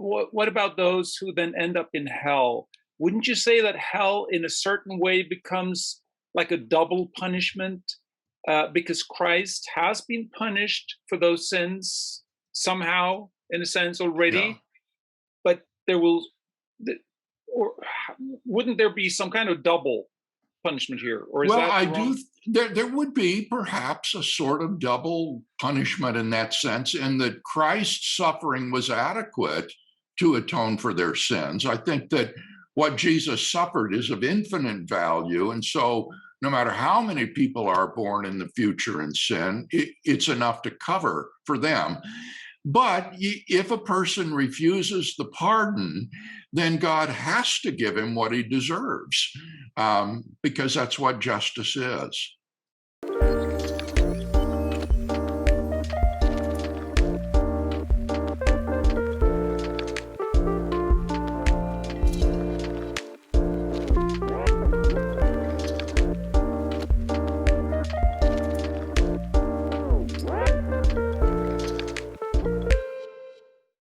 what about those who then end up in hell? Wouldn't you say that hell, in a certain way, becomes like a double punishment because Christ has been punished for those sins somehow, in a sense, Yeah. already? But there will, or wouldn't there be some kind of double punishment here, or is Well, that I the do. wrong? There would be perhaps a sort of double punishment in that sense, in that Christ's suffering was adequate to atone for their sins. I think that what Jesus suffered is of infinite value. And so, no matter how many people are born in the future in sin, it's enough to cover for them. But if a person refuses the pardon, then God has to give him what he deserves, because that's what justice is.